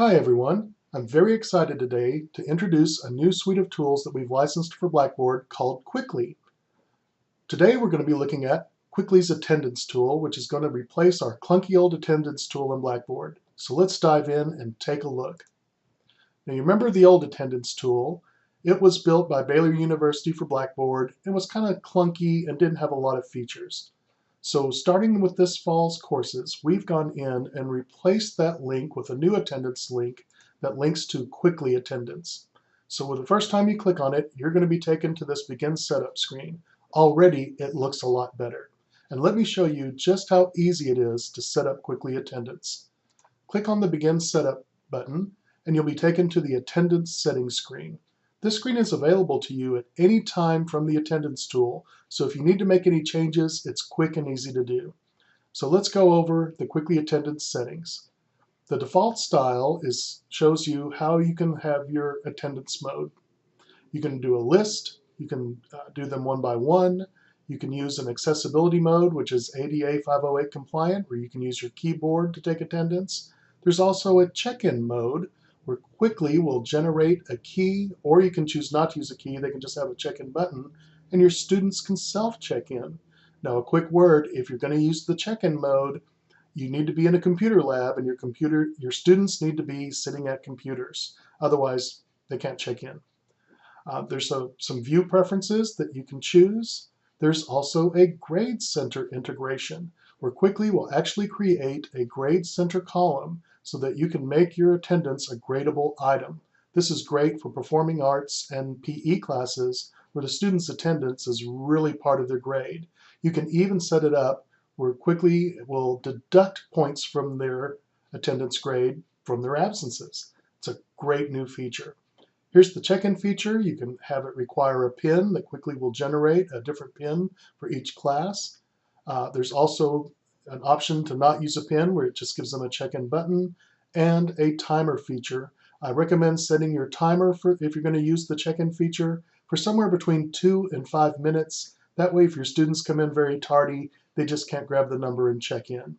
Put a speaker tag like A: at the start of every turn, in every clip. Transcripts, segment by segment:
A: Hi everyone, I'm very excited today to introduce a new suite of tools that we've licensed for Blackboard called Qwickly. Today we're going to be looking at Qwickly's attendance tool, which is going to replace our clunky old attendance tool in Blackboard. So let's dive in and take a look. Now you remember the old attendance tool. It was built by Baylor University for Blackboard and was kind of clunky and didn't have a lot of features. So starting with this fall's courses, we've gone in and replaced that link with a new attendance link that links to Qwickly Attendance. So the first time you click on it, you're going to be taken to this Begin Setup screen. Already, it looks a lot better. And let me show you just how easy it is to set up Qwickly Attendance. Click on the Begin Setup button, and you'll be taken to the Attendance Settings screen. This screen is available to you at any time from the attendance tool, so if you need to make any changes, it's quick and easy to do. So let's go over the Qwickly Attendance settings. The default style shows you how you can have your attendance mode. You can do a list, you can do them one by one, you can use an accessibility mode, which is ADA 508 compliant, where you can use your keyboard to take attendance. There's also a check-in mode, where Qwickly will generate a key, or you can choose not to use a key. They can just have a check-in button, and your students can self-check in. Now, a quick word, if you're going to use the check-in mode, you need to be in a computer lab, and your students need to be sitting at computers. Otherwise, they can't check in. There's some view preferences that you can choose. There's also a grade center integration, where Qwickly will actually create a grade center column so that you can make your attendance a gradable item. This is great for performing arts and PE classes where the student's attendance is really part of their grade. You can even set it up where Qwickly will deduct points from their attendance grade from their absences. It's a great new feature. Here's the check-in feature. You can have it require a pin that Qwickly will generate a different pin for each class. There's also an option to not use a pin where it just gives them a check-in button, and a timer feature. I recommend setting your timer for if you're going to use the check-in feature for somewhere between 2 and 5 minutes. That way if your students come in very tardy, they just can't grab the number and check in.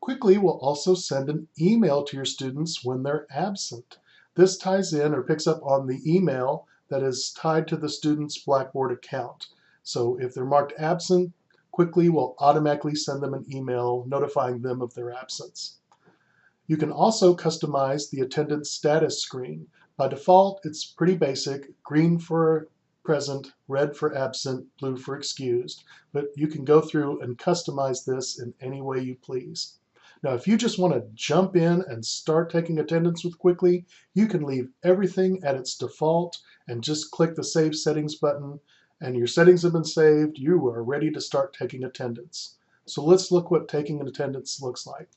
A: Qwickly will also send an email to your students when they're absent. This ties in or picks up on the email that is tied to the student's Blackboard account. So if they're marked absent, Qwickly will automatically send them an email notifying them of their absence. You can also customize the attendance status screen. By default, it's pretty basic: green for present, red for absent, blue for excused. But you can go through and customize this in any way you please. Now, if you just want to jump in and start taking attendance with Qwickly, you can leave everything at its default and just click the Save Settings button, and your settings have been saved. You are ready to start taking attendance. So let's look what taking an attendance looks like.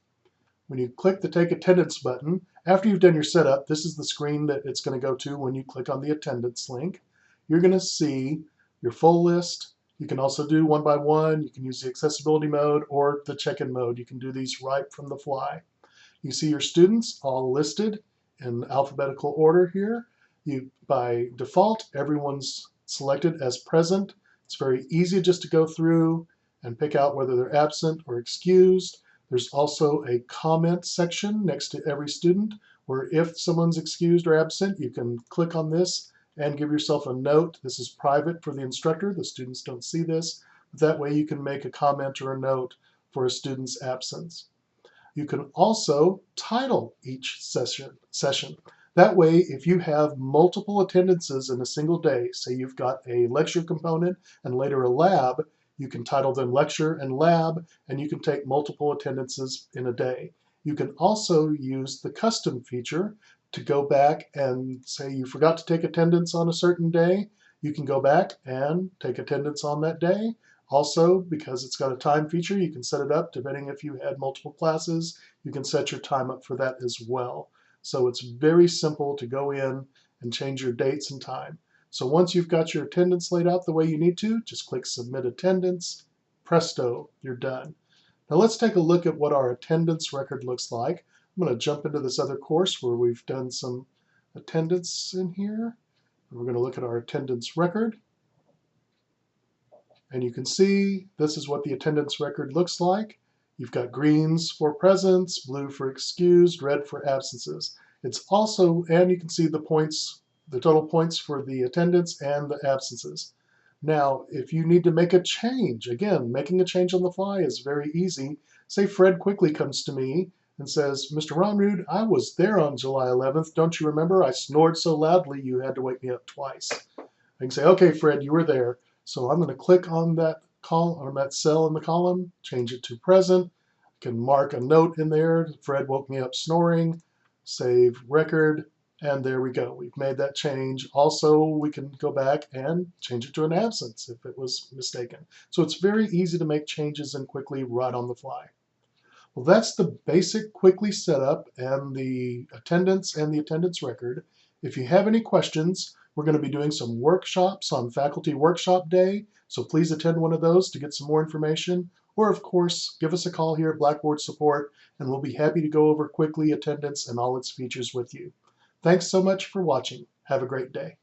A: When you click the Take Attendance button, after you've done your setup, this is the screen that it's going to go to when you click on the attendance link. You're going to see your full list. You can also do one by one. You can use the accessibility mode or the check-in mode. You can do these right from the fly. You see your students all listed in alphabetical order here. By default, everyone's selected as present. It's very easy just to go through and pick out whether they're absent or excused. There's also a comment section next to every student where if someone's excused or absent, you can click on this and give yourself a note. This is private for the instructor. The students don't see this. That way you can make a comment or a note for a student's absence. You can also title each session. That way, if you have multiple attendances in a single day, say you've got a lecture component and later a lab, you can title them lecture and lab, and you can take multiple attendances in a day. You can also use the custom feature to go back and say you forgot to take attendance on a certain day. You can go back and take attendance on that day. Also, because it's got a time feature, you can set it up depending if you had multiple classes. You can set your time up for that as well. So it's very simple to go in and change your dates and time. So once you've got your attendance laid out the way you need to, just click Submit Attendance. Presto, you're done. Now let's take a look at what our attendance record looks like. I'm going to jump into this other course where we've done some attendance in here. We're going to look at our attendance record. And you can see this is what the attendance record looks like. You've got greens for presents, blue for excused, red for absences. It's also, and you can see the points, the total points for the attendance and the absences. Now, if you need to make a change, again, making a change on the fly is very easy. Say Fred Qwickly comes to me and says, Mr. Ronrud, I was there on July 11th. Don't you remember? I snored so loudly you had to wake me up twice. I can say, okay, Fred, you were there. So I'm going to click on that column, or that cell in the column, change it to present. I can mark a note in there. Fred woke me up snoring. Save record. And there we go. We've made that change. Also, we can go back and change it to an absence if it was mistaken. So it's very easy to make changes in Qwickly right on the fly. Well, that's the basic Qwickly setup and the attendance record. If you have any questions, we're going to be doing some workshops on Faculty Workshop Day, so please attend one of those to get some more information. Or, of course, give us a call here at Blackboard Support, and we'll be happy to go over Qwickly Attendance and all its features with you. Thanks so much for watching. Have a great day.